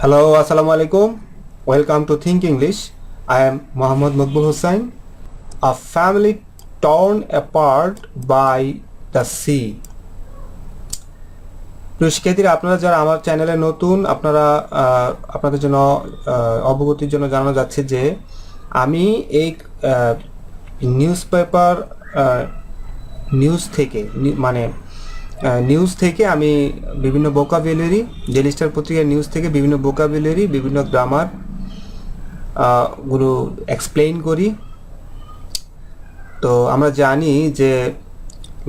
Hello, Assalamu alaikum. Welcome to Think English. I am Muhammad Maqbul Hussain. A family torn apart by the sea. প্রিয় শিক্ষার্থীরা, আপনারা যারা আমার চ্যানেলে নতুন, আপনাদের জন্য অবগতির জন্য জানানো যাচ্ছে যে আমি এই নিউজ থেকে আমি বিভিন্ন ভোকাবুলারি, ডেইলি স্টার পত্রিকার নিউজ থেকে বিভিন্ন ভোকাবুলারি, বিভিন্ন গ্রামার গুলো এক্সপ্লেইন করি। তো আমরা জানি যে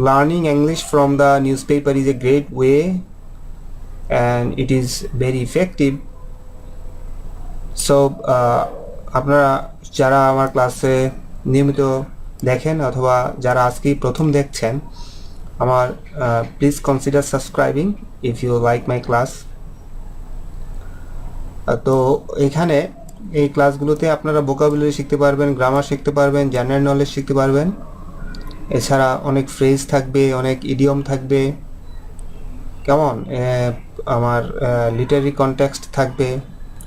learning English from the news paper is a great way and it is very effective. So আপনারা যারা আমার ক্লাসে নিয়মিত দেখেন অথবা যারা আজকেই প্রথম দেখছেন, আমার please consider subscribing if you like my class. তো এখানে এই ক্লাসগুলোতে আপনারা ভোকাবুলারি শিখতে পারবেন, গ্রামার শিখতে পারবেন, জেনারেল নলেজ শিখতে পারবেন। এছাড়া অনেক ফ্রেজ থাকবে, অনেক ইডিয়ম থাকবে, কেমন আমার লিটারি কনটেক্সট থাকবে,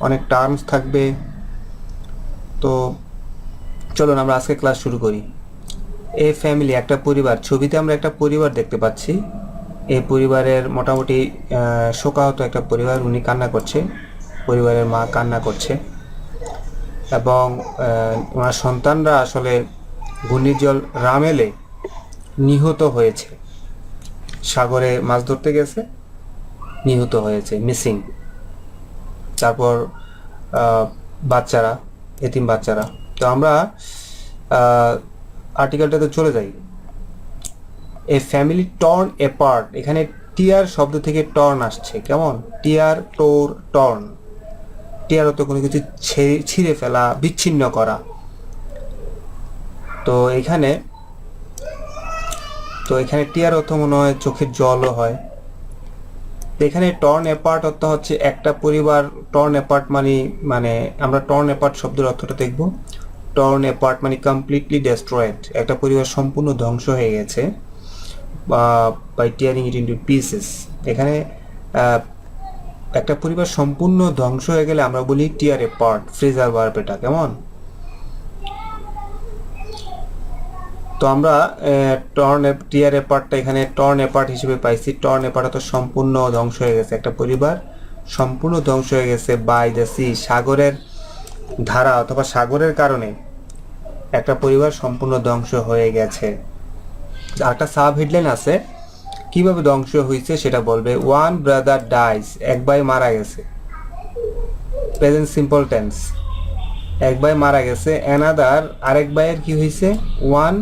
অনেক টার্মস থাকবে। তো চলুন আমরা আজকে ক্লাস শুরু করি। এ ফ্যামিলি, একটা পরিবার। ছবিতে আমরা একটা পরিবার দেখতে পাচ্ছি। এই পরিবারের মোটামুটি শোকাহত একটা পরিবার। উনি কান্না করছে, পরিবারের মা কান্না করছে এবং ওনার সন্তানরা আসলে ঘূর্ণিঝড় রামেলে নিহত হয়েছে। সাগরে মাছ ধরতে গেছে, নিহত হয়েছে, মিসিং। তারপর বাচ্চারা, এতিম বাচ্চারা। তো আমরা আর্টিকেলটাতে চলে যাই। এ ফ্যামিলি টর্ন অ্যাপার্ট, এখানে টিয়ার শব্দ থেকে টর্ন আসছে। কেমন? টিয়ার, টোর, টর্ন। টিয়ার অর্থ কোনো কিছু ছিঁড়ে ফেলা, বিচ্ছিন্ন করা। তো এখানে টিয়ার অর্থ মনে হয় চোখের জলও হয়। এখানে টর্ন অ্যাপার্ট অর্থ হচ্ছে একটা পরিবার। টর্ন অ্যাপার্ট মানে আমরা টর্ন অ্যাপার্ট শব্দের অর্থটা দেখব। টর্ন অ্যাপার্ট মানে কমপ্লিটলি ডেস্ট্রয়েড, একটা পরিবার সম্পূর্ণ ধ্বংস হয়ে গেছে, by tearing it into pieces. এখানে একটা পরিবার সম্পূর্ণ ধ্বংস হয়ে গেলে আমরা বলি টিয়ার অ্যাপার্ট, ফ্রেজাল ভার্ব এটা। কেমন? তো আমরা টিয়ার অ্যাপার্টটা এখানে টর্ন অ্যাপার্ট হিসেবে পাইছি। টর্ন অ্যাপার্ট তো সম্পূর্ণ ধ্বংস হয়ে গেছে, একটা পরিবার সম্পূর্ণ ধ্বংস হয়ে গেছে বাই দ্য সি, সাগরের ধারা অথবা সাগরের কারণে একটা পরিবার সম্পূর্ণ ধ্বংস হয়ে গেছে। আরেকটা সাব হেডলাইন আছে, কিভাবে ধ্বংস হয়েছে সেটা বলবে। ওয়ান ব্রাদার ডাইজ, এক ভাই মারা গেছে। প্রেজেন্ট সিম্পল টেন্স, এক ভাই মারা গেছে। অ্যানাদার, আরেক ভাইয়ের কি হয়েছে? One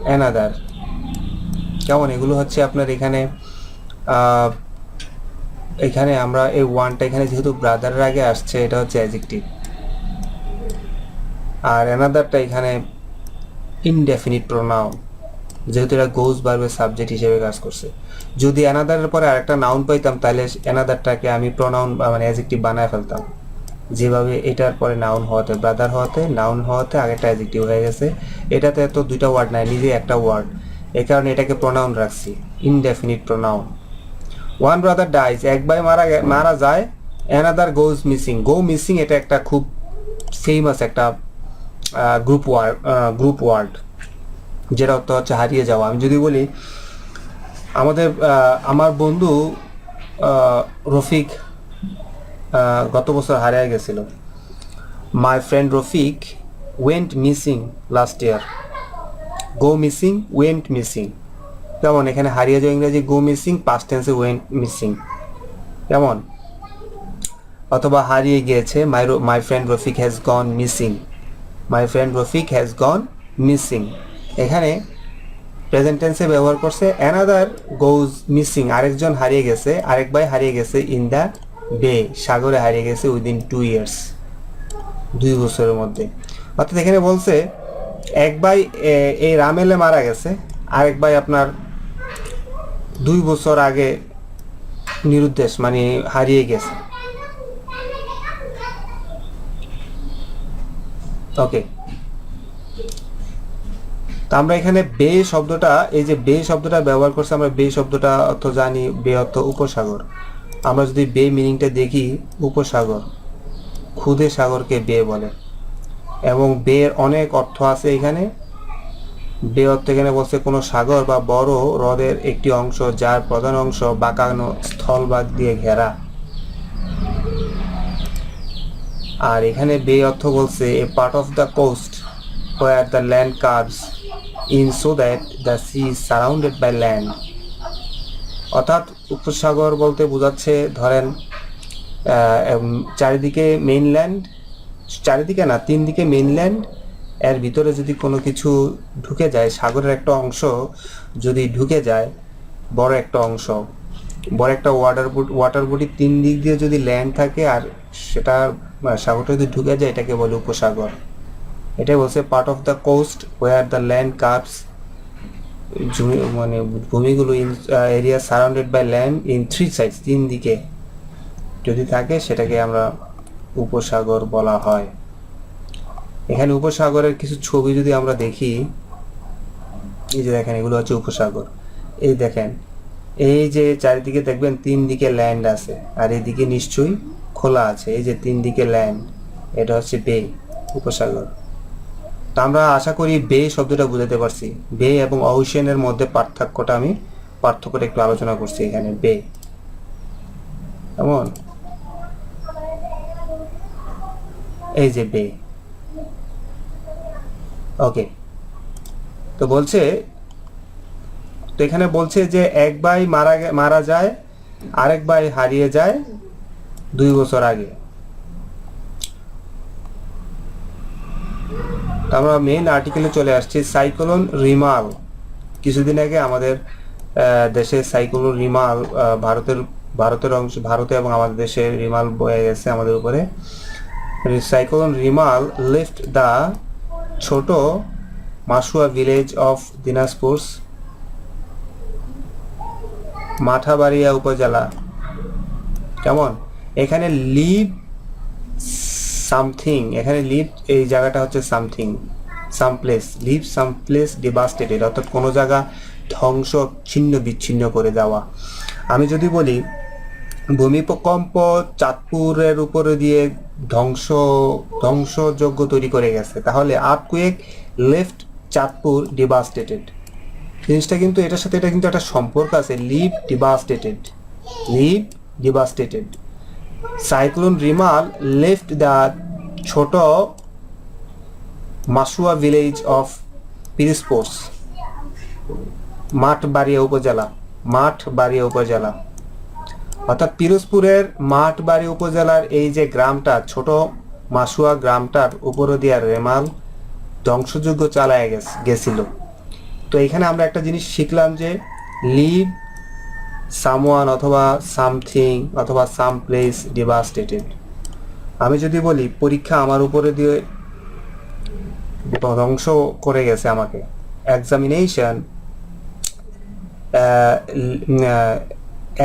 another. কেমন? এগুলো হচ্ছে আপনার এখানে আমরা এই ওয়ানটা এখানে যেহেতু ব্রাদারের আগে আসছে, এটা হচ্ছে অ্যাডজেক্টিভ। আর অ্যানাদারটা এখানে ইনডেফিনিট প্রোনাউন, যেহেতু এটা গোজ ভার্বের সাবজেক্ট হিসেবে কাজ করছে। যদি অ্যানাদারের পরে আরেকটা নাউন পাইতাম, তাহলে অ্যানাদারটাকে আমি প্রোনাউন মানে অ্যাডজেক্টিভ বানায় ফেলতাম। যেভাবে এটার পরে নাউন হওয়াতে, ব্রাদার হওয়াতে, নাউন হওয়াতে আগেরটা অ্যাডজেক্টিভ হয়ে গেছে। এটাতে তো দুইটা ওয়ার্ড নাই, নিজে একটা ওয়ার্ড, এই কারণে এটাকে প্রোনাউন রাখছি, indefinite pronoun. One brother dies, এক ভাই মারা যায়। অ্যানাদার গোজ মিসিং। গো মিসিং এটা একটা খুব ফেমাস একটা গ্রুপ ওয়ার্ড, যেটা অর্থ হচ্ছে হারিয়ে যাওয়া। আমি যদি বলি আমার বন্ধু রফিক গত বছর হারিয়ে গেছিল। My friend Rafiq went missing last year. Go missing, went missing. কেমন? এখানে হারিয়ে যাওয়া ইংরেজি গো মিসিং, পাস্ট টেন্সে ওয়েন্ট মিসিং। কেমন? অথবা হারিয়ে গিয়েছে, my friend Rafiq has gone missing. My friend Rafiq has gone missing. এখানে প্রেজেন্ট টেন্সে ব্যবহার করছে। অ্যানাদার গোজ মিসিং, আরেকজন হারিয়ে গেছে, আরেক ভাই হারিয়ে গেছে। ইন দ্য বে, সাগরে হারিয়ে গেছে। উইদিন 2 years, 2 বছরের মধ্যে। অর্থাৎ এখানে বলছে এক ভাই এই রামেলে মারা গেছে, আরেক ভাই আপনার 2 বছর আগে নিরুদ্দেশ মানে হারিয়ে গেছে। ওকে, তো আমরা এখানে বে শব্দটা, এই যে বে শব্দটা ব্যবহার করছি আমরা, বে শব্দটা অর্থ জানি, বে অর্থ উপসাগর। আমরা যদি বে মিনিংটা দেখি, উপসাগর, ক্ষুদে সাগরকে বে বলে, এবং বের অনেক অর্থ আছে এখানে। বে অর্থ এখানে বলছে কোনো সাগর বা বড় হ্রদের একটি অংশ যার প্রধান অংশ বাঁকানো স্থলভাগ দিয়ে ঘেরা। আর এখানে বে অর্থ বলছে a part of the coast where the land curves in so that the sea is surrounded by land। অর্থাৎ উপসাগর বলতে বোঝাচ্ছে ধরেন চারিদিকে মেইনল্যান্ড, চারিদিকে না, 3 দিকে মেইনল্যান্ড, এর ভিতরে যদি কোনো কিছু ঢুকে যায়, সাগরের একটা অংশ যদি ঢুকে যায়, বড় একটা অংশ, বড় একটা ওয়াটার বডি 3 দিক দিয়ে যদি ল্যান্ড থাকে আর সেটা সাগরটা যদি ঢুকে যায়, এটাকে বলে উপসাগর। এটাই বলছে part of the coast where the land curves, মানে ভূমিগুলো in area surrounded by land in 3 sides, 3 দিকে যদি থাকে সেটাকে আমরা উপসাগর বলা হয়। এখানে উপসাগরের কিছু ছবি যদি আমরা দেখি, এই যে দেখেন এগুলো হচ্ছে উপসাগর। এই দেখেন, এই যে চারিদিকে দেখবেন 3 দিকে ল্যান্ড আছে, আর এইদিকে নিশ্চয়ই খোলা আছে। এই যে 3 দিকে ল্যান্ড, এটা হচ্ছে বে, উপসাগর। তো আমরা আশা করি বে শব্দটা বুঝাতে পারছি। বে এবং ওশেনের মধ্যে পার্থক্যটা একটু আলোচনা করছি এখানে। বে এমন, এই যে বে। ওকে, তো বলছে, তো এখানে বলছে যে এক ভাই মারা যায়, আরেক ভাই হারিয়ে যায় 2 বছর আগে। আমরা মেইন আর্টিকেলে চলে আসছি। সাইক্লোন রিমাল, কিছুদিন আগে আমাদের দেশে সাইক্লোন রিমাল, ভারতের অংশ, ভারতে এবং আমাদের দেশে রিমাল বয়ে গেছে আমাদের উপরে। সাইক্লোন রিমাল লিফট দ্য ছোট মাসুয়া ভিলেজ অফ দিনাজপুর, মাঠাবাড়িয়া উপজেলা। কেমন, এখানে লিভ সামথিং, এখানে লিভ এই জায়গাটা হচ্ছে something, some place, leave some place devastated, অর্থাৎ কোনো জায়গা ধ্বংস, ছিন্ন বিচ্ছিন্ন করে দেওয়া। আমি যদি বলি ভূমিকম্প চাঁদপুরের উপরে দিয়ে ধ্বংসযোগ্য তৈরি করে গেছে, তাহলে আর্থকুয়েক লেফট চাঁদপুর ডিভাস্টেটেড। জিনিসটা কিন্তু এটার সাথে এটা কিন্তু একটা সম্পর্ক আছে। Leave devastated, leave devastated. Cyclone Remal left the ছোট মাসুয়া ভিলেজ অফ পিরোজপুর, মাঠবাড়িয়া উপজেলা। অর্থাৎ পিরোজপুরের মাঠবাড়িয়া উপজেলার এই যে গ্রামটা, ছোট মাসুয়া গ্রামটার উপরে দিয়ে রেমাল ধ্বংসযজ্ঞ চালায় গেছিল। তো এখানে আমরা একটা জিনিস শিখলাম যে লিভ সামওয়ান অথবা সামথিং অথবা সাম প্লেস ডিভাস্টেটেড। আমি যদি বলি পরীক্ষা আমার উপরে দিয়ে ধ্বংস করে গেছে আমাকে,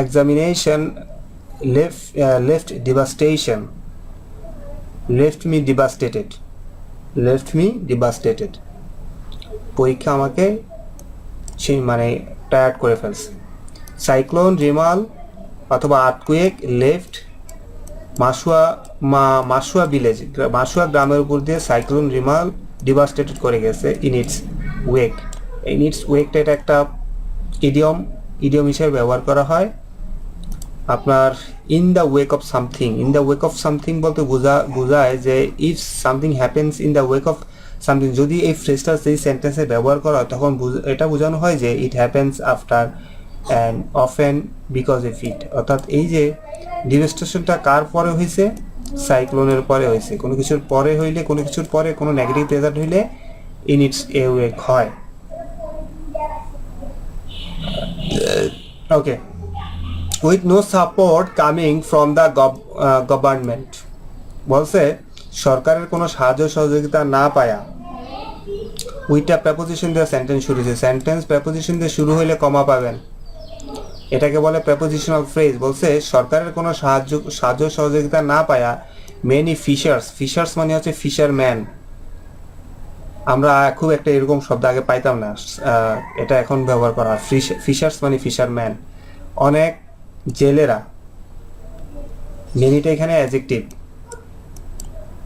examination left devastation, left me devastated, পরীক্ষা আমাকে সেই মানে টায়ার্ড করে ফেলছে। সাইক্লোন রিমাল অথবা আর্থকুয়েক লেফট মাসুয়া ভিলেজ, মাসুয়া গ্রামের উপর দিয়ে সাইক্লোন রিমাল ডিভাস্টেটেড করে গেছে ইন ইটস ওয়েকটা এটা একটা ইডিয়ম হিসেবে ব্যবহার করা হয়। আপনার ইন দ্য ওয়েক অফ সামথিং বলতে বোঝায় যে if something happens in the ওয়েক of something. যদি এই ফ্রেজটা সেই সেন্টেন্সে ব্যবহার করা হয় তখন এটা বোঝানো হয় যে it happens after and often because of it. অর্থাৎ এই যে ডিভাস্টেশনটা কার পরে হয়েছে, সাইক্লোনের পরে হয়েছে। কোনো কিছুর পরে হইলে, কোনো কিছুর পরে কোনো নেগেটিভ রেজাল্ট হইলে ইন ইটস এ ওয়েক হয়। Okay, with no support coming from the government, বলছে সরকারের কোনো সাহায্য সহযোগিতা না পায়া। উইথটা প্রেপোজিশন দিয়ে সেন্টেন্স শুরু হয়েছে, সেন্টেন্স প্রেপোজিশন দিয়ে শুরু হইলে কমা পাবেন, এটাকে বলে প্রেপোজিশনাল ফ্রেজ। বলছে সরকারের কোনো সাহায্য সহযোগিতা না পায়া মেনি ফিশার্স মানে হচ্ছে ফিশারম্যান। আমরা খুব একটা এরকম শব্দ আগে পাইতাম না, এটা এখন ব্যবহার করা হয়। ফিশার্স মানে ফিশারম্যান। অনেক জেলেরা মেনিটা এখানে অ্যাডজেক্টিভ।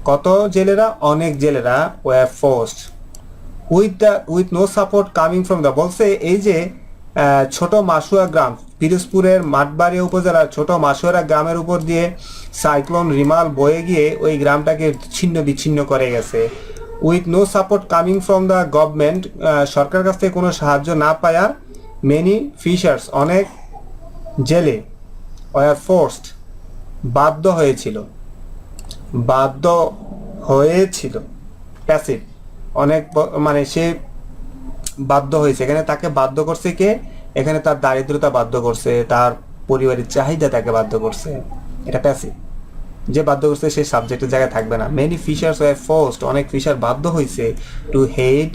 কত জেলেরা? অনেক জেলেরা were forced with no support coming from the, বলছে এই যে ছোট মাসুয়া গ্রাম, পিরোজপুরের মাঠবাড়িয়া উপজেলার ছোট মাসুয়ারা গ্রামের উপর দিয়ে সাইক্লোন রিমাল বয়ে গিয়ে ওই গ্রামটাকে ছিন্ন বিচ্ছিন্ন করে গেছে। With no support coming from the government, সরকার কাছ থেকে কোনো সাহায্য না পায়া, মেনি ফিশার্স, অনেক জেলে, ওয়ার ফোর্সড, বাধ্য হয়েছিল, বাধ্য হয়েছিল, প্যাসিভ, অনেক মানে সে বাধ্য হয়েছে, এখানে তাকে বাধ্য করছে কে? এখানে তার দারিদ্রতা বাধ্য করছে, তার পরিবারের চাহিদা তাকে বাধ্য করছে, এটা প্যাসিভ। যে বাধ্য করছে সে সাবজেক্টের জায়গায় থাকবে না। মেনি ফিশার্স ওয়ার ফোর্সড, অনেক ফিশার বাধ্য হয়েছে, two head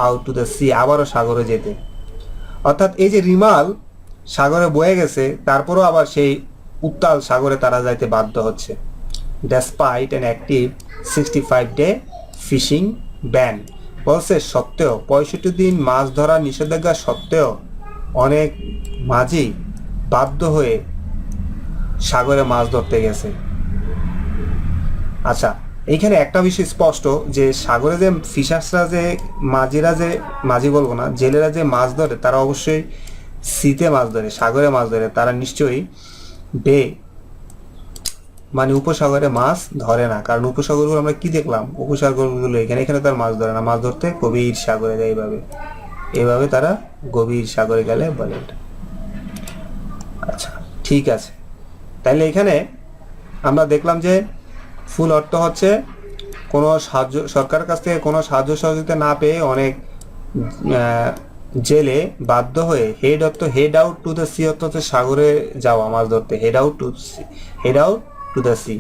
out to the C, আবারও সাগরে যেতে। অর্থাৎ এই যে রিমাল সাগরে বয়ে গেছে, তারপরও আবার সেই উত্তাল সাগরে তারা যাইতে বাধ্য হচ্ছে। Despite an active 65-day fishing ban, বলছে সত্ত্বেও 65 দিন মাছ ধরার নিষেধাজ্ঞা সত্ত্বেও অনেক মাঝি বাধ্য হয়ে সাগরে মাছ ধরতে গেছে। আচ্ছা, এইখানে একটা বিষয় স্পষ্ট যে সাগরে যে ফিশার্সরা যে মাঝিরা যে, মাঝি বলবো না, জেলেরা যে মাছ ধরে তারা অবশ্যই সিতে মাছ ধরে, সাগরে মাছ ধরে, তারা নিশ্চয়ই বে মানে উপসাগরে মাছ ধরে না। কারণ উপসাগরগুলো আমরা কি দেখলাম, উপসাগরগুলো এখানে এখানে তার মাছ ধরে না, মাছ ধরতে গভীর সাগরে যায়। এইভাবে তারা গভীর সাগরে গেলে বলে এটা। আচ্ছা, ঠিক আছে, তাহলে এখানে আমরা দেখলাম যে ফুল অর্থ হচ্ছে কোনো সাহায্য, সরকারের কাছ থেকে কোনো সাহায্য সহযোগিতা না পেয়ে অনেক জেলে বাধ্য হয়ে, হেড অর্থ head out to the sea অর্থ হচ্ছে সাগরে যাওয়া মাছ ধরতে, head out to the sea,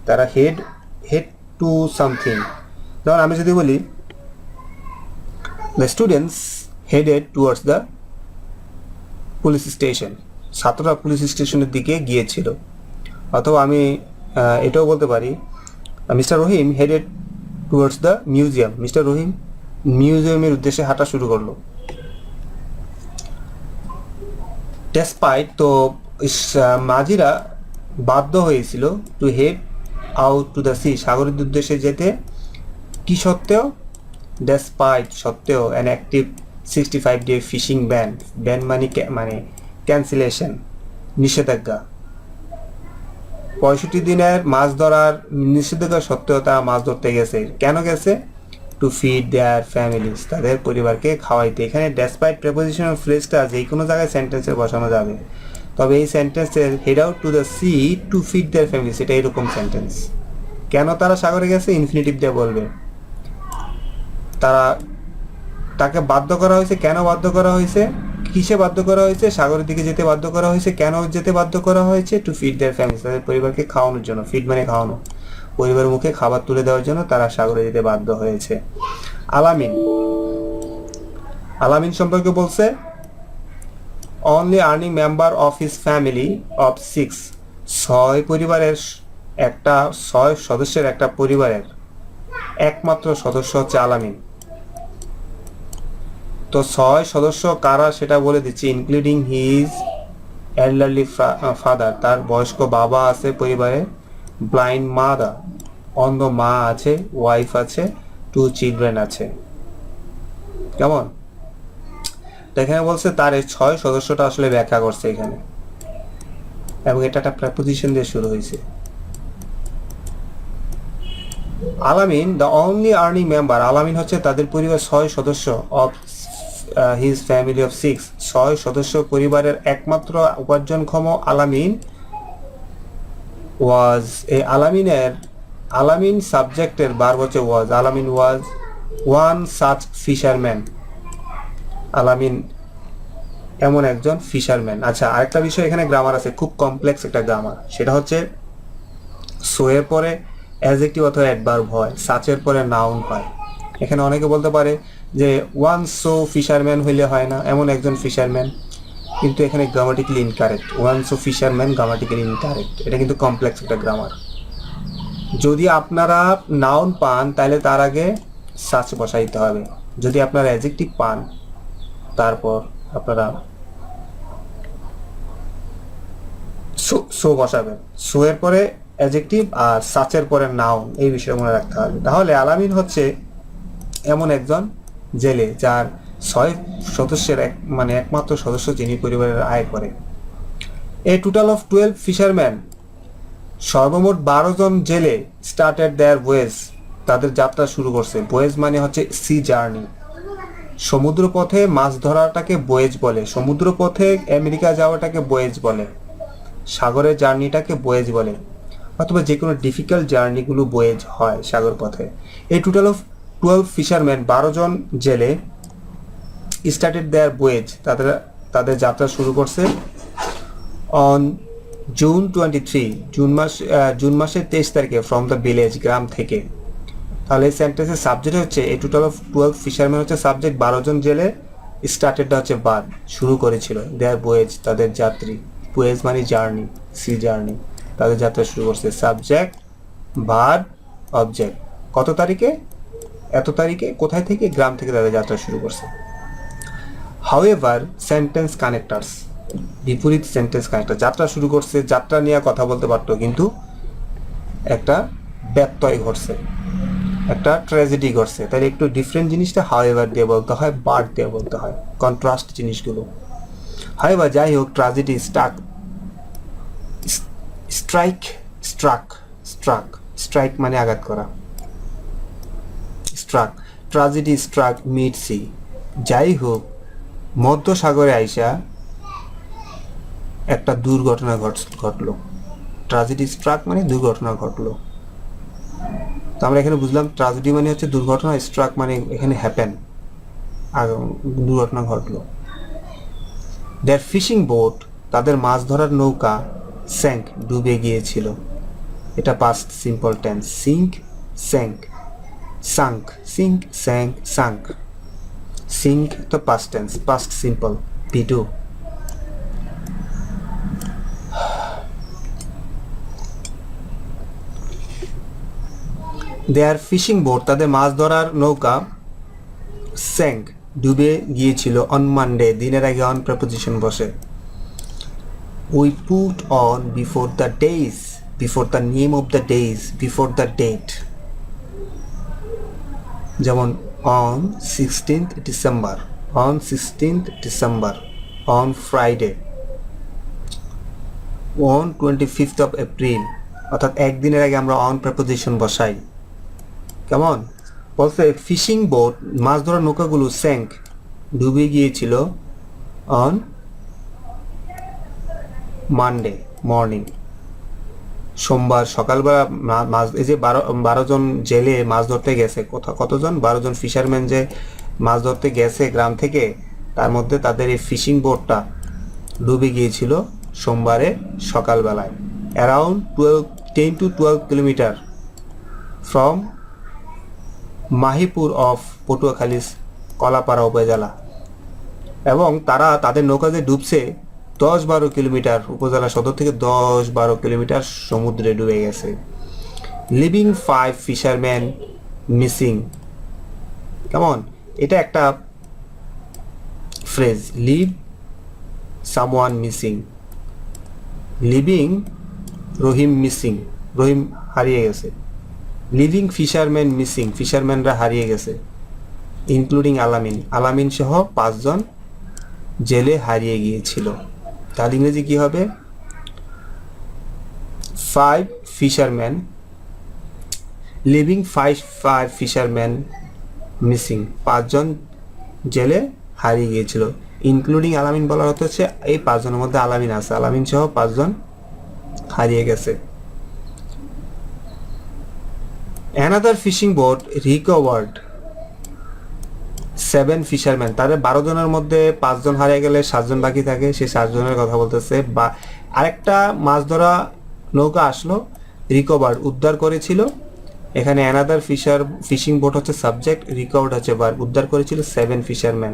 তারা হেড টু সামথিং। যেমন আমি যদি বলি the students headed towards the police station, ছাত্ররা পুলিশ স্টেশনের দিকে গিয়েছিল। অথবা আমি এটাও বলতে পারি mister Rahim headed towards the museum, mister Rahim মিউজিয়ামের উদ্দেশ্যে হাঁটা শুরু করলো। ডেসপাইট, তো মাঝিরা বাধ্য হয়েছিল, to head out to the sea, সাগরের উদ্দেশ্যে যেতে, কি সত্ত্বেও? ডেসপাইট, সত্ত্বেও, an active 65-day fishing ban, ban মানে ক্যান্সেলেশন, নিষেধাজ্ঞা, 65 দিনের মাছ ধরার নিষেধাজ্ঞা সত্ত্বেও তারা মাছ ধরতে গেছে। কেন গেছে? টু ফিড দেয়ার ফ্যামিলিজ, তাদের পরিবারকে খাওয়াইতে। এখানে ডেসপাইট প্রেপোজিশনাল ফ্রেজটা যে কোনো জায়গায় সেন্টেন্সে বসানো যাবে, তবে এই সেন্টেন্সের head out to the C to feed there families, এটা এরকম সেন্টেন্স। কেন তারা সাগরে গেছে? ইনফিনিটিভ দিয়ে বলবে। তাকে বাধ্য করা হয়েছে, কেন বাধ্য করা হয়েছে, কিসে বাধ্য করা হয়েছে? সাগরের দিকে যেতে বাধ্য করা হয়েছে। কেন যেতে বাধ্য করা হয়েছে? টু ফিড দেয়ার ফ্যামিলি, তাদের পরিবারকে খাওয়ানোর জন্য। ফিড মানে খাওয়ানো, পরিবারের মুখে খাবার তুলে দেওয়ার জন্য তারা সাগরে যেতে বাধ্য হয়েছে। আলামিন সম্পর্কে বলছে only earning member of his family of 6, 6 সদস্যের একটা পরিবারের একমাত্র সদস্য হচ্ছে আলামিন। তো 6 সদস্য কারা সেটা বলে দিচ্ছি, ইনক্লুডিং হিজ এল্ডারলি ফাদার, তার বয়স্ক বাবা আছে পরিবারে, ব্লাইন্ড মাদার, অন্ধ মা আছে, ওয়াইফ আছে, 2 চিলড্রেন আছে। কেমন? এখানে বলছে তার এই 6 সদস্যটা আসলে ব্যাখ্যা করছে এখানে, এবং এটা একটা প্রেপোজিশন দিয়ে শুরু হয়েছে। আলামিন দ্য অনলি আর্নিং মেম্বার, আলামিন হচ্ছে তাদের পরিবার 6 সদস্য, অফ হিজ ফ্যামিলি অফ 6, 6 সদস্য পরিবারের একমাত্র উপার্জনক্ষম আলামিন ওয়াজ, এই আলামিন সাবজেক্টের ভার্ব হচ্ছে ওয়াজ, আলামিন ওয়াজ ওয়ান সাচ ফিশারম্যান, আলামিন এমন একজন ফিশারম্যান। আচ্ছা, আরেকটা বিষয় এখানে গ্রামার আছে, খুব কমপ্লেক্স একটা গ্রামার, সেটা হচ্ছে সো এর পরে অ্যাডজেক্টিভ অথবা অ্যাডভার্ব হয়, সাচের পরে নাউন হয়। এখানে অনেকে বলতে পারে যে ওয়ান সো ফিশারম্যান হইলে হয় না, এমন একজন ফিশারম্যান, কিন্তু এখানে grammatically incorrect, one so fisherman grammatically incorrect, এটা কিন্তু কমপ্লেক্স একটা গ্রামার। যদি আপনারা নাউন পান তাহলে তার আগে সাচ বসাইতে হবে, যদি আপনারা অ্যাডজেক্টিভ পান তারপর আপনারা সো বসাবেন। সো এর পরে অ্যাডজেক্টিভ আর সাচের পরে নাউন, এই বিষয়ে মনে রাখতে হবে। তাহলে আলামিন হচ্ছে এমন একজন জেলে যার 6 সদস্যের একমাত্র সদস্য যিনি পরিবারের আয় করে। এ টোটাল অফ 12 ফিশারম্যান, সর্বমোট 12 জন জেলে স্টার্টেড দেয়ার ওয়েজ, তাদের যাত্রা শুরু করছে। বয়েজ মানে হচ্ছে সি জার্নি, সমুদ্রপথে মাছ ধরাটাকে বয়েজ বলে, সমুদ্রপথে আমেরিকা যাওয়াটাকে বয়েজ বলে, সাগরের জার্নিটাকে বয়েজ বলে, অথবা যে কোনো ডিফিকাল্ট জার্নিগুলো বয়েজ হয় সাগর পথে। এই টোটাল অফ 12 ফিশারম্যান, 12 জন জেলে স্টার্টেড দেয়ার বয়েজ, তাদের যাত্রা শুরু করছে অন জুন 23, জুন মাসের 23 তারিখে ফ্রম দ্য ভিলেজ, গ্রাম থেকে। তাহলে এই সেন্টেন্সের সাবজেক্ট হচ্ছে এই টোটাল অফ 12 ফিশারম্যান হচ্ছে সাবজেক্ট, 12 জন জেলে, স্টার্টেডটা হচ্ছে বাদ, শুরু করেছিল, দেয়ার বয়েজ তাদের যাত্রী, বয়েজ মানে জার্নি, সি জার্নি, তাদের যাত্রা শুরু করছে। সাবজেক্ট ভার্ব অবজেক্ট, কত তারিখে, এত তারিখে, কোথায় থেকে, গ্রাম থেকে তাদের যাত্রা শুরু করছে। হাউএভার সেন্টেন্স কানেক্টার্স, বিপরীত সেন্টেন্স কানেক্টর, যাত্রা শুরু করছে, যাত্রা নিয়ে কথা বলতে পারতো, কিন্তু একটা ব্যত্যয় ঘটছে, একটা ট্র্যাজেডি ঘটছে, তাহলে একটু ডিফারেন্ট জিনিসটা হাউএভার দিয়ে বলতে হয়, বাট দিয়ে বলতে হয়, কন্ট্রাস্ট জিনিসগুলো। হাউএভার যাই হোক, ট্র্যাজেডি স্ট্রাইক মানে আঘাত করা, ট্র্যাজেডি স্ট্রাক মিড সি, যাই হোক মধ্য সাগরে আইসা একটা দুর্ঘটনা ঘটলো, ট্র্যাজেডি স্ট্রাক মানে দুর্ঘটনা ঘটলো। তো আমরা এখানে বুঝলাম ট্র্যাজেডি মানে হচ্ছে দুর্ঘটনা, স্ট্রাক মানে এখানে হ্যাপেন, দুর্ঘটনা ঘটলো। দেয়ার ফিশিং বোট, তাদের মাছ ধরার নৌকা, স্যাঙ্ক ডুবে গিয়েছিল, এটা past simple tense, sink sank, sunk, sink sank sunk, sink তো পাস্ট টেন্স, পাস্ট সিম্পল ভিডু। দেয়ার ফিশিং বোট, তাদের মাছ ধরার নৌকা, স্যাঙ্ক ডুবে গিয়েছিল, অন মানডে, দিনের আগে অন প্রেপোজিশন বসে। We put on before the days, before the name of the days, before the date, যেমন on 16th December, on 16th December, on Friday, on 25th of April, অর্থাৎ একদিনের আগে আমরা on preposition বসাই। কেমন বলছে, fishing boat মাছ ধরার নৌকাগুলো স্যাঙ্ক ডুবে গিয়েছিল অন মানডে মর্নিং, সোমবার সকালবেলা। মাছ, এই যে 12 জন জেলে মাছ ধরতে গেছে, কতজন, 12 জন ফিশারম্যান যে মাছ ধরতে গেছে গ্রাম থেকে, তার মধ্যে তাদের এই ফিশিং বোটটা ডুবে গিয়েছিল সোমবারে সকালবেলায়, around 10 to 12 kilometre from Mahipur of Patuakhali Kalapara upazila, এবং তাদের নৌকা যে ডুবছে 10-12 কিলোমিটার, উপজেলা সদর থেকে 10-12 কিলোমিটার সমুদ্রে ডুবে গেছে। লিভিং 5 ফিশারম্যান মিসিং, কেমন, এটা একটা phrase, leave someone missing, leaving Rahim missing, Rahim হারিয়ে গেছে, লিভিং ফিশারম্যান মিসিং, ফিশারম্যানরা হারিয়ে গেছে, ইনক্লুডিং আলামিন, আলামিন সহ 5 জন জেলে হারিয়ে গিয়েছিল। তাহলে ইংরেজি কি হবে, 5 ফিশারম্যান, লিভিং 5 ফিশারম্যান মিসিং, 5 জন জেলে হারিয়ে গিয়েছিল, ইনক্লুডিং আলামিন বলার অর্থ হচ্ছে এই 5 জনের মধ্যে আলামিন আছে, আলামিন সহ 5 জন হারিয়ে গেছে। Another fishing boat recovered 7 fisherman, তাদের 12 জনের মধ্যে 5 জন হারিয়ে গেলে 7 জন বাকি থাকে, সেই 7 জনের কথা বলতেছে। বা আরেকটা মাছ ধরা নৌকা আসলো, রিকভার্ড উদ্ধার করেছিল, এখানে অ্যানাদার ফিশিং বোট হচ্ছে সাবজেক্ট, রিকভার্ড হচ্ছে ভার্ব, উদ্ধার করেছিল 7 ফিশারম্যান।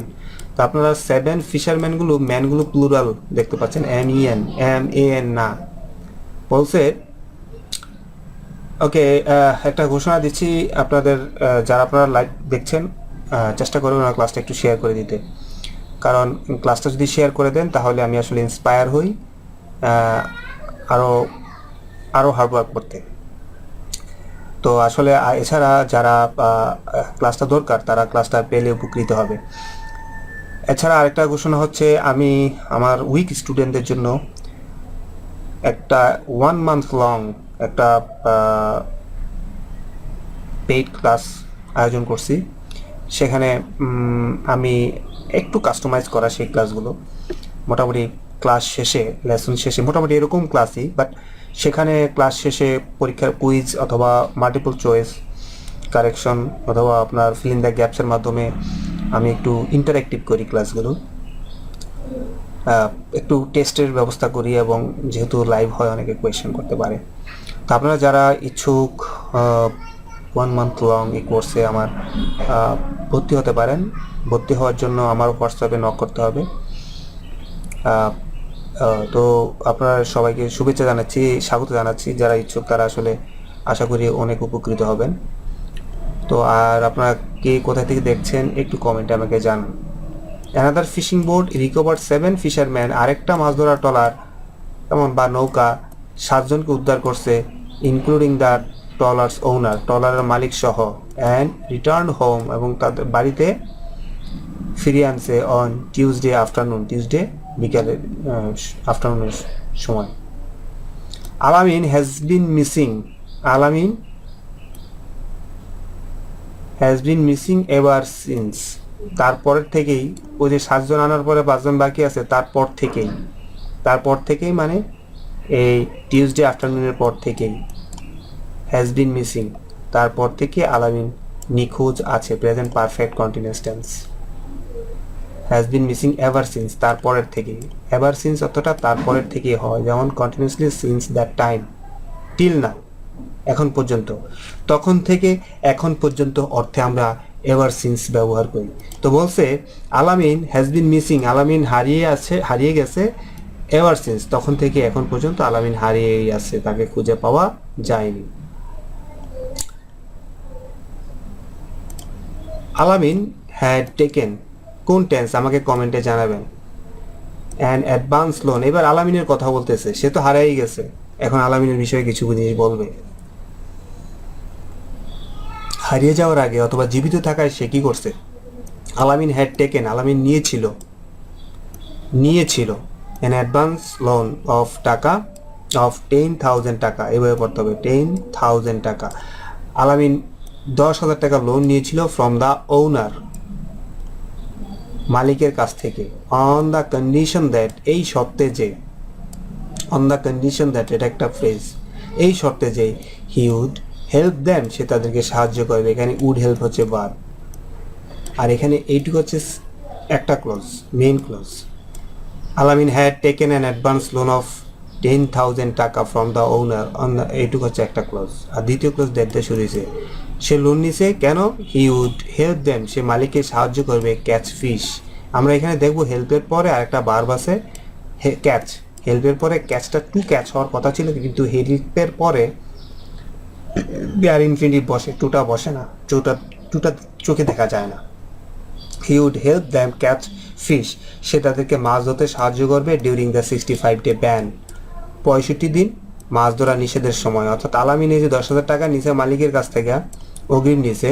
তো আপনারা 7 ফিশারম্যানগুলো, ম্যানগুলো প্লুরাল দেখতে পাচ্ছেন, MAN না, বলছে। ওকে, একটা ঘোষণা দিচ্ছি আপনাদের, যারা আপনারা লাইভ দেখছেন চেষ্টা করবেন আমার ক্লাসটা একটু শেয়ার করে দিতে, কারণ ক্লাসটা যদি শেয়ার করে দেন তাহলে আমি আসলে ইন্সপায়ার হই, আরও হার্ডওয়ার্ক করতে। তো আসলে এছাড়া যারা ক্লাসটা দরকার তারা ক্লাসটা পেলে উপকৃত হবে। এছাড়া আরেকটা ঘোষণা হচ্ছে, আমি আমার উইক স্টুডেন্টদের জন্য একটা 1 মান্থ লং একটা পেইড ক্লাস আয়োজন করছি। সেখানে আমি একটু কাস্টমাইজ করা সেই ক্লাসগুলো মোটামুটি ক্লাস শেষে, লেসন শেষে মোটামুটি এরকম ক্লাসই, বাট সেখানে ক্লাস শেষে পরীক্ষার কুইজ অথবা মাল্টিপল চয়েস কারেকশন অথবা আপনার ফিল ইন দ্য গ্যাপসের মাধ্যমে আমি একটু ইন্টারেক্টিভ করি ক্লাসগুলো, একটু টেস্টের ব্যবস্থা করি, এবং যেহেতু লাইভ হয় অনেকে কোয়েশ্চেন করতে পারে। তো আপনারা যারা ইচ্ছুক 1 মান্থ লং এই কোর্সে আমার ভর্তি হতে পারেন। ভর্তি হওয়ার জন্য আমার হোয়াটসঅ্যাপে নক করতে হবে। তো আপনারা সবাইকে শুভেচ্ছা জানাচ্ছি, স্বাগত জানাচ্ছি। যারা ইচ্ছুক তারা আসলে আশা করি অনেক উপকৃত হবেন। তো আর আপনারা কে কোথা থেকে দেখছেন একটু কমেন্টে আমাকে জানান। Another fishing boat recovered 7 fisherman, আরেকটা মাছ ধরার ট্রলার এমন বা নৌকা 7 জনকে উদ্ধার করছে, ইনক্লুডিং দ্য ট্রলার্স ওনার, ট্রলারের মালিক সহ, অ্যান্ড রিটার্ন হোম, এবং তাদের বাড়িতে ফিরিয়ে আনছে অন টিউসডে আফটারনুন, টিউসডে বিকালের আফটারনুনের সময়। আলামিন হ্যাজ বিন মিসিং, আলামিন has been missing ever since, তারপরের থেকেই, ওই যে 7 জন আনার পরে 5 জন বাকি আছে, তারপর থেকেই মানে এই টিউসডে আফটারনুনের পর থেকেই, হ্যাজ বিন মিসিং, তারপর থেকে আলামিন নিখোঁজ আছে, present perfect continuous tense. Has been missing ever since, তারপরের থেকেই, এভার সিন্স অর্থটা তারপরের থেকেই হয়, যেমন continuously since that time, till now, এখন পর্যন্ত। তখন থেকে এখন পর্যন্ত অর্থে আমরা এভার সিন্স ব্যবহার করি। তো বলছে আলামিন হ্যাজ বিন মিসিং, আলামিন হারিয়ে গেছে, এভার সিন্স, তখন থেকে এখন পর্যন্ত আলামিন হারিয়েই আছে, তাকে খুঁজে পাওয়া যায়নি। আলামিন হ্যাড টেকেন, কোন টেন্স আমাকে কমেন্টে জানাবেন। অ্যান অ্যাডভান্স লোন, এবার আলামিনের কথা বলতেছে, সে তো হারাই গেছে, এখন আলামিনের বিষয়ে কিছু জিনিস বলবে। হারিয়ে যাওয়ার আগে অথবা জীবিত থাকায় সে কি করছে, আলামিন হ্যাড টেকেন, আলামিন নিয়েছিল অ্যান অ্যাডভান্স লোন অফ টাকা, অফ 10,000 টাকা, এভাবে পড়তে হবে 10,000 টাকা। আলামিন 10,000 টাকা লোন নিয়েছিল ফ্রম দ্য ওনার, মালিকের কাছ থেকে, অন দ্য কন্ডিশন দ্যাট, এই শর্তে যে, অন দ্য কন্ডিশন দ্যাট, এটা একটা ফ্রেজ, এই শর্তে যে, হি উড হেল্প দেম, সে তাদেরকে সাহায্য করবে। এখানে উড হেল্প হচ্ছে ভার্ব, আর এখানে এইটুকু হচ্ছে একটা ক্লজ, মেইন ক্লজ। আলামিন had taken an advance loan of 10,000 টাকা ফ্রম দ্য ওনার, এইটুকু হচ্ছে একটা ক্লজ। আর দ্বিতীয় ক্লজ দ্যাট দিয়ে শুরু হয়েছে, সে লোন নিছে কেন, হি উড হেল্প দেম, সে মালিককে সাহায্য করবে ক্যাচ ফিশ। আমরা এখানে দেখবো হেল্পের পরে আরেকটা ভার্ব আছে ক্যাচ, হেল্পের পরে ক্যাচটা টু ক্যাচ হওয়ার কথা ছিল, কিন্তু হেল্পের পরে দেয়ার ইনফিনিটিভ বসে, টুটা বসে না, টুটা চোখে দেখা যায় না। He would help them catch fish, সে তাদেরকে মাছ ধরতে সাহায্য করবে ডিউরিং দ্য 65 ডে ব্যান, 65 দিন মাছ ধরা নিষেধের সময়। অর্থাৎ আলামিন এই যে 10,000 টাকা নিচে মালিকের কাছ থেকে অগ্রিম নিচে,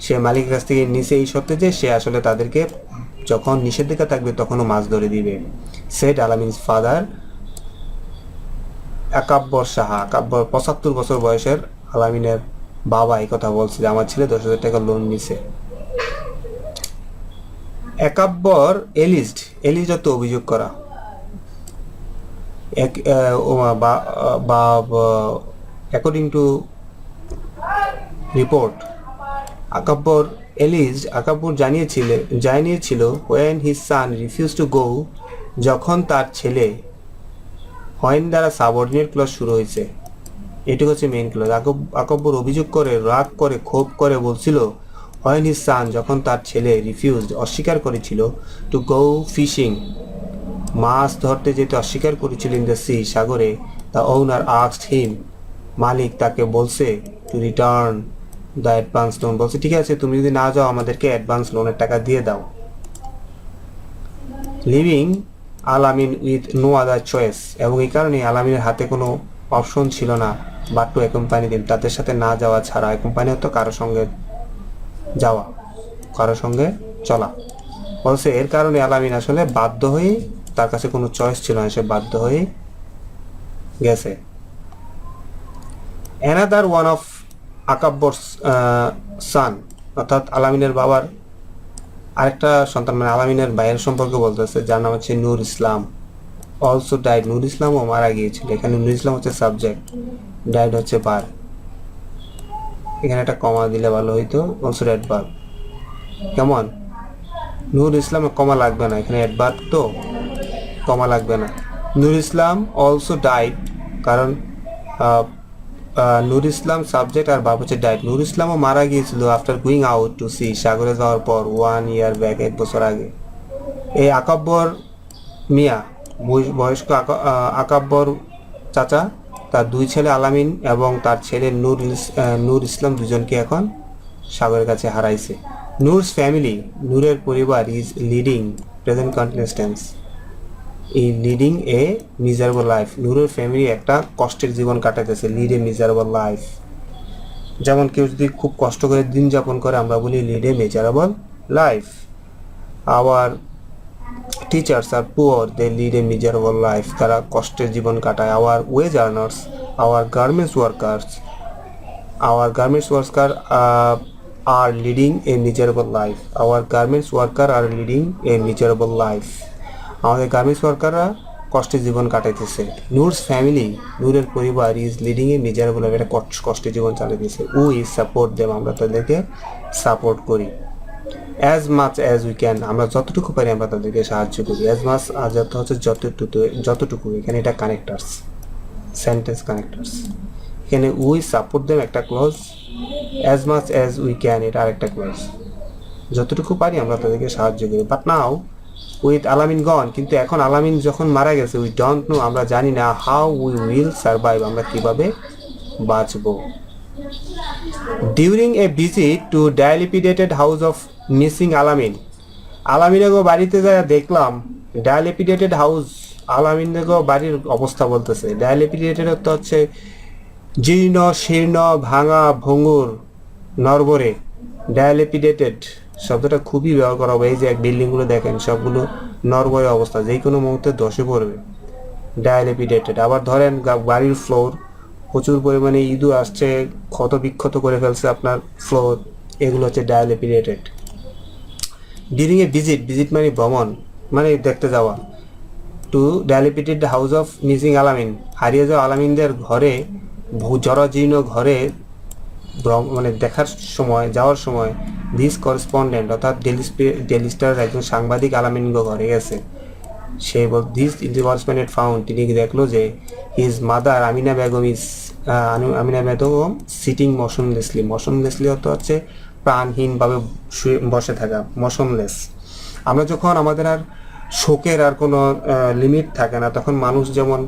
সে মালিকের কাছ থেকে নিচে এই সত্ত্বে যে সে আসলে তাদেরকে যখন নিষেধাজ্ঞা থাকবে তখনও মাছ ধরে দিবে। সেড আলামিনস ফাদার, একাব্বর সাহা, একাব্বর 75 বছর বয়সের আলামিনের বাবা এই কথা বলছে যে আমার ছেলে 10,000 টাকা লোন নিছে। একাব্বর এলিজড, তো অভিযোগ করা, অ্যাকর্ডিং টু রিপোর্ট, আকাব্বর জানিয়েছিল when his son refused to go, যখন তার ছেলে, when দ্বারা সাবঅর্ডিনেট ক্লজ শুরু হয়েছে, এটুকু হচ্ছে মেইন ক্লজ। আকাব্বর অভিযোগ করে, রাগ করে, ক্ষোভ করে বলছিল when his son, যখন তার ছেলে রিফিউজড, অস্বীকার করেছিল, টু গো ফিশিং, মাছ ধরতে যেতে অস্বীকার করেছিল, ইন দ্য সি, সাগরে, দ্য ওনার আস্কড হিম, মালিক তাকে বলছে, to return the advance loan, বলছে ঠিক আছে তুমি যদি না যাও আমাদেরকে অ্যাডভান্স লোনের টাকা দিয়ে দাও। লিভিং আলামিন উইথ নো আদার চয়েস, এবং এই কারণে আলামিনের হাতে কোনো অপশন ছিল না বাট টু অ্যাকম্পানি দিম, তাদের সাথে না যাওয়া ছাড়া। অ্যাকম্পানি হতো কারোর সঙ্গে যাওয়া, কারোর সঙ্গে চলা। বলছে এর কারণে আলামিন আসলে বাধ্য হয়ে, তার কাছে কোনো চয়েস ছিল না, সে বাধ্য হয়ে গেছে। অ্যানাদার ওয়ান অফ আকাব্বর সান, অর্থাৎ আলামিনের বাবার আরেকটা সন্তান, মানে আলামিনের ভাইয়ের সম্পর্কে বলতেছে, যার নাম হচ্ছে নূর ইসলাম। অলসো ডাইড, নূর ইসলামও মারা গিয়েছিল। এখানে নূর ইসলাম হচ্ছে সাবজেক্ট, ডাইড হচ্ছে বার। এখানে একটা কমা দিলে ভালো হইতো, অলসো ডাইড বার। কেমন? নূর ইসলামে কমা লাগবে না, এখানে অ্যাডভার তো কমা লাগবে না। নূর ইসলাম অলসো ডাইড, কারণ নূর ইসলাম সাবজেক্ট আর ভার্ব হচ্ছে ডাইড। নূর ইসলামও মারা গিয়েছিল after going out to sea, সাগরে যাওয়ার পর 1 year ব্যাক, 1 বছর আগে। এই আকাব্বর মিয়া, বয়স্ক আকাব্বর চাচা, তার 2 ছেলে আলামিন এবং তার ছেলে নূর ইসলাম দুজনকে এখন সাগরের কাছে হারাইছে। নূরস ফ্যামিলি, নূরের পরিবার, ইজ লিডিং প্রেজেন্ট কন্টেন্স, এই লিডিং এ মিজারেবল লাইফ। নূরের ফ্যামিলি একটা কষ্টের জীবন কাটাইতেছে, লিড এ মিজারেবল লাইফ। যেমন কেউ যদি খুব কষ্ট করে দিন যাপন করে, আমরা বলি lead a miserable life. Our teachers are poor, they lead a miserable life, তারা কষ্টের জীবন কাটায়। Our wage earners, our garments workers, our garments worker are leading a miserable life. Our garments worker are leading a miserable life, আমাদের garments ওয়ার্কাররা কষ্টের জীবন কাটাইতেছে। Nur's family, নূরের পরিবার, is leading a miserable life, এটা কষ্টের জীবন চালাইতেছে। উই সাপোর্ট দেম, আমরা তাদেরকে সাপোর্ট করি। As much as we can, আমরা যতটুকু পারি আমরা তাদেরকে সাহায্য করি। অ্যাজ মাচ আজ হচ্ছে যতটুকু, এখানে এটা কানেক্টার্স, সেন্টেন্স কানেক্টার্স। এখানে উই সাপোর্ট দেম একটা clause, as much as we can এটা আরেকটা ক্লজ। যতটুকু পারি আমরা তাদেরকে সাহায্য করি। বাট নাও উইথ আলামিন গন, কিন্তু এখন আলামিন যখন মারা গেছে, উই ডোন্ট নো, আমরা জানি না, হাউ উই উইল সার্ভাইভ, আমরা কিভাবে বাঁচবো। During a visit to dilapidated house of missing Alamin, আলামিনের বাড়িতে যা দেখলাম, ডাইলিপিডেটেড হাউস, আলামিনের বাড়ির অবস্থা বলতেছে। ডাইলিপিডেটেড তো হচ্ছে জীর্ণ শীর্ণ, ভাঙা ভঙ্গুর, নরবরে। ডাইলিপিডেটেড শব্দটা খুবই ব্যবহার করা হবে। এই যে বিল্ডিংগুলো দেখেন, সবগুলো নরবরে অবস্থা, যে কোনো মুহূর্তে ধসে পড়বে। ডাইলিপিডেটেড। আবার ধরেন বাড়ির ফ্লোর, প্রচুর পরিমাণে ইঁদুর আসছে, ক্ষত বিক্ষত করে ফেলছে আপনার ফ্লোর, এগুলো হচ্ছে ডাইলিপিডেটেড। ডিউরিং এ ভিজিট, ভিজিট মানে ভ্রমণ, মানে দেখতে যাওয়া। Two dilapidated house of missing আলামিন, হারিয়ে যাওয়া আলামিনদের ঘরে, জরাজীর্ণ ঘরে মানে দেখার সময়, যাওয়ার সময়, দিস করেসপন্ডেন্ট অর্থাৎ ডেলি স্টারের একজন সাংবাদিক আলামিনগো ঘরে গেছে। সে দিস করেসপন্ডেন্ট ফাউন্ড, তিনি দেখলো যে his mother Amina Begum sitting motionlessly. Motionlessly অর্থ হচ্ছে প্রাণহীনভাবে বসে থাকা, মোশনলেস। আমরা যখন আমাদের আর শোকের আর কোনো লিমিট থাকে না, তখন মানুষ যেমন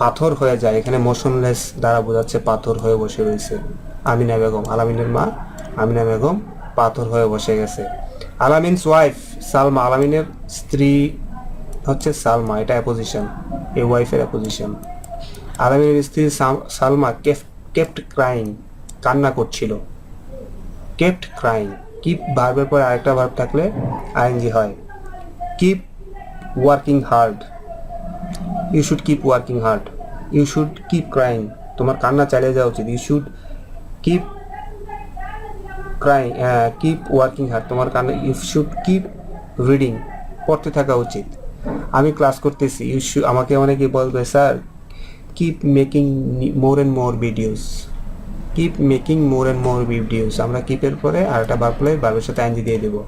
পাথর হয়ে যায়, এখানে মোশনলেস দ্বারা বোঝাচ্ছে পাথর হয়ে বসে রয়েছে আমিনা বেগম। আলামিনের মা আমিনা বেগম পাথর হয়ে বসে গেছে। আলামিনস ওয়াইফ সালমা, আলামিনের স্ত্রী হচ্ছে সালমা, এটা অ্যাপোজিশন, এই ওয়াইফের অ্যাপোজিশন। আলামিনের স্ত্রী সালমা কেপ্ট ক্রাইং, কান্না করছিল। কেপ্ট ক্রাইং, কিপ ভার্বের পরে আরেকটা ভার্ব থাকলে আইএনজি হয়। Keep working hard, you should keep working hard, you should keep crying, তোমার কান্না চালিয়ে যাওয়া উচিত। You should keep crying, keep working hard, তোমার কান্না। ইউ শুড কিপ রিডিং, পড়তে থাকা উচিত। আমি ক্লাস করতেছি, আমাকে অনেকে বলবে sir keep making more and more videos, keep making more and more videos. আমরা কিপের পরে আর একটা ভার্বের সাথে আইনজি দিয়ে দেবো।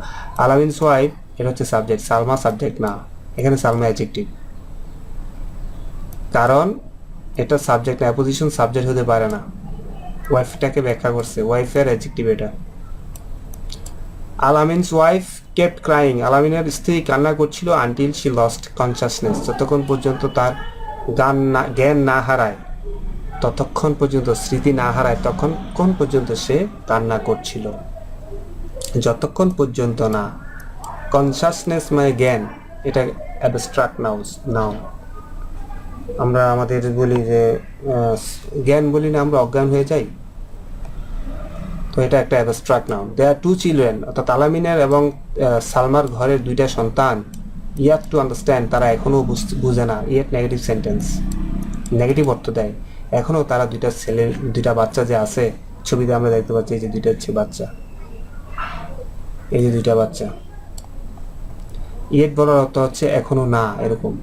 আলামিনস ওয়াইফ, এটা হচ্ছে সাবজেক্ট, সালমা সাবজেক্ট না, এখানে সালমা অ্যাডজেক্টিভ, কারণ এটা সাবজেক্ট না, অ্যাপোজিশন সাবজেক্ট হতে পারে না। ওয়াইফটাকে ব্যাখ্যা করছে, ওয়াইফের অ্যাডজেক্টিভ এটা। আলামিনস ওয়াইফ কেপ্ট ক্রাইং, আলামিনের স্ত্রী কান্না করছিল আনটিল শি লস্ট কনসাসনেস, যতক্ষণ পর্যন্ত তার জ্ঞান না হারায়, ততক্ষণ পর্যন্ত স্মৃতি না হারায়, ততক্ষণ পর্যন্ত সে কান্না করছিল। যতক্ষণ পর্যন্ত না, কনসাসনেস মানে জ্ঞান, এটা অ্যাবস্ট্রাক্ট নাউন। আমরা আমাদের বলি যে জ্ঞান বলি না, আমরা অজ্ঞান হয়ে যাই। তো এটা একটা অ্যাবস্ট্রাক্ট নাউন। দে আর টু চিলড্রেন, অর্থাৎ আলামিনের এবং সালমার ঘরের দুইটা সন্তান, ইয়াট টু আন্ডারস্ট্যান্ড, তারা এখনও বুঝে না। ইয়েট নেগেটিভ সেন্টেন্স, নেগেটিভ অর্থ দেয়। এখনও তারা দুইটা ছেলে, দুইটা বাচ্চা যে আছে, ছবিতে আমরা দেখতে পাচ্ছি এই যে দুইটা হচ্ছে বাচ্চা, এই যে দুইটা বাচ্চা। ইয়েট বলার অর্থ হচ্ছে এখনও না, এরকম।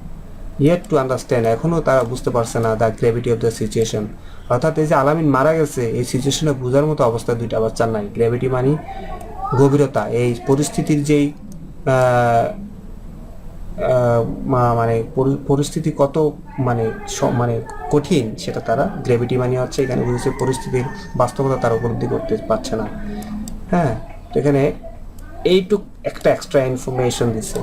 ইয়েট টু আন্ডারস্ট্যান্ড, এখনও তারা বুঝতে পারছে না the gravity of the situation, অর্থাৎ এই যে আলামিন মারা গেছে, এই সিচুয়েশনে বোঝার মতো অবস্থা দুইটা বাচ্চার নাই। গ্র্যাভিটি মানে গভীরতা, এই পরিস্থিতির যেই মানে পরিস্থিতি কত মানে মানে কঠিন, সেটা তারা, গ্র্যাভিটি মানে হচ্ছে এখানে বুঝেছে পরিস্থিতির বাস্তবতা তারা উপলব্ধি করতে পারছে না। হ্যাঁ, তো এখানে এইটুক একটা এক্সট্রা ইনফরমেশন দিচ্ছে।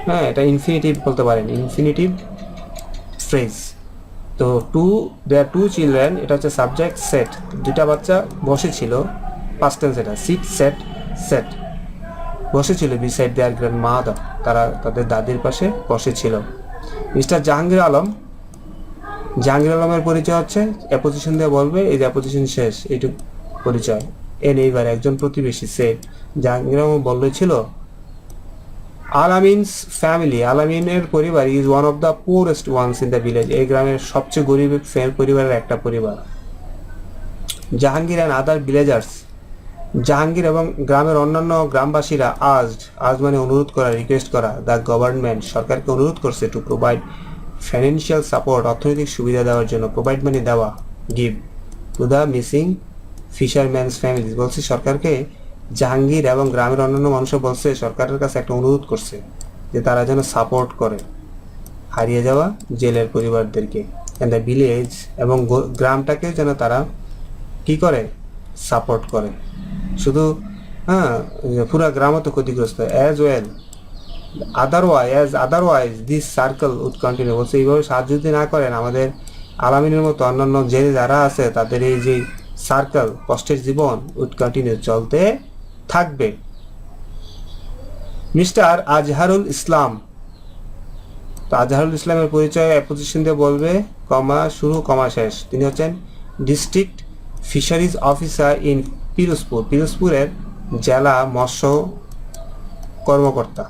হ্যাঁ, এটা ইনফিনিটিভ বলতে পারেন, ইনফিনিটিভ ফ্রেজ। তো দেয়ার টু চিলড্রেন, এটা হচ্ছে সাবজেক্ট। সেট, দুইটা বাচ্চা বসেছিল, পাস্ট টেন্স এটা, সিট সেট সেট, বসেছিল বিসাইড দেয়ার গ্র্যান্ড মাদার, তারা তাদের দাদির পাশে বসেছিল। মিস্টার জাহাঙ্গীর আলম, জাহাঙ্গীর আলমের পরিচয় হচ্ছে অ্যাপোজিশন দিয়ে বলবে, এই যে অ্যাপোজিশন শেষ, এইটুক পরিচয়। এইবার একজন প্রতিবেশী সেট, জাহাঙ্গীর আলম বললেছিল আলামিনস ফ্যামিলি, আলামিনের পরিবার is one of the poorest ones in the village, এই গ্রামের সবচেয়ে গরিব পরিবারের একটা পরিবার। Jahangir and other villagers, Jahangir এবং গ্রামের অন্যান্য গ্রামবাসীরা আজ মানে অনুরোধ করা, রিকোয়েস্ট করা, দ্য গভর্নমেন্ট, সরকারকে অনুরোধ করছে, টু প্রোভাইড ফাইন্যান্সিয়াল সাপোর্ট, অর্থনৈতিক সুবিধা দেওয়ার জন্য, প্রোভাইড মানে দেওয়া, give, to the missing fisherman's family, বলছে সরকারকে। জাহাঙ্গীর এবং গ্রামের অন্যান্য মানুষও বলছে সরকারের কাছে একটা অনুরোধ করছে যে তারা যেন সাপোর্ট করে হারিয়ে যাওয়া জেলের পরিবারদেরকে, অ্যান্ড দ্য ভিলেজ, এবং গ্রামটাকে যেন তারা কি করে, সাপোর্ট করে। শুধু পুরা গ্রামও তো ক্ষতিগ্রস্ত, as well otherwise this circle would continue, বলছে এইভাবে সাহায্য যদি না করেন আমাদের আলামিনের মতো অন্যান্য জেলে যারা আছে তাদের এই যে সার্কেল, কষ্টের জীবন উড কন্টিনিউ, চলতে থাকবে। মিস্টার আজহারুল ইসলাম, তো আজহারুল ইসলামের পরিচয় অ্যাপোজিশন দিয়ে বলবে, কমা শুরু কমা শেষ। তিনি হচ্ছেন ডিস্ট্রিক্ট ফিশারিজ অফিসার ইন পিরোজপুরের জেলা মৎস্য কর্মকর্তা।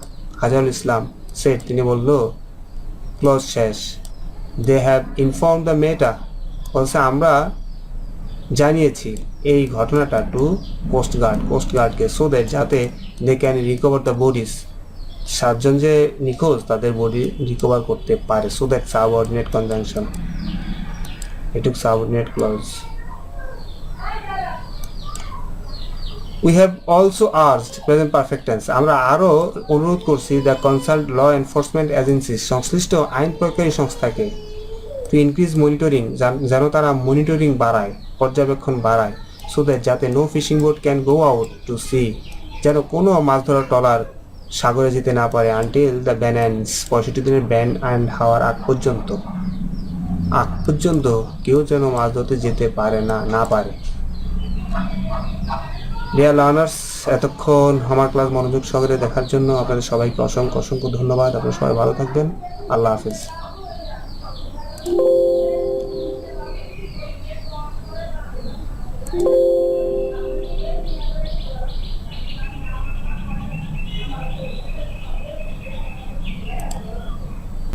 আজহারুল ইসলাম সেট, তিনি বলল, ক্লোজ শেষ। They have inform the matter, বলছে আমরা জানিয়েছি এই ঘটনাটা টু কোস্টগার্ডকে, সো দ্যাট, যাতে they can recover the bodies, সাতজন যে নিখোঁজ তাদের বডি রিকভার করতে পারে। সো দ্যাট সাবঅর্ডিনেট কনজাংশন, এটুক subordinate clause. We have also urged, present perfect tense, আমরা আরও অনুরোধ করছি the consult law enforcement agency, সংশ্লিষ্ট আইন প্রয়োগকারী সংস্থাকে, টু ইনক্রিজ মনিটরিং, যেন তারা মনিটরিং বাড়ায়, পর্যবেক্ষণ বাড়ায়। সো দ্যাট, যাতে no fishing boat can go out to sea, যেন কোনো মাছ ধরার ট্রলার সাগরে যেতে না পারে, আনটিল দ্য ব্যান এন্ডস, 65 দিনের ব্যান অ্যান্ড হওয়ার আগ পর্যন্ত কেউ যেন মাছ ধরতে যেতে পারে না পারে। ডিয়ার লার্নার্স, এতক্ষণ আমার ক্লাস মনোযোগ সহকারে দেখার জন্য আপনাদের সবাইকে অসংখ্য ধন্যবাদ। আপনারা সবাই ভালো থাকবেন। আল্লাহ হাফিজ।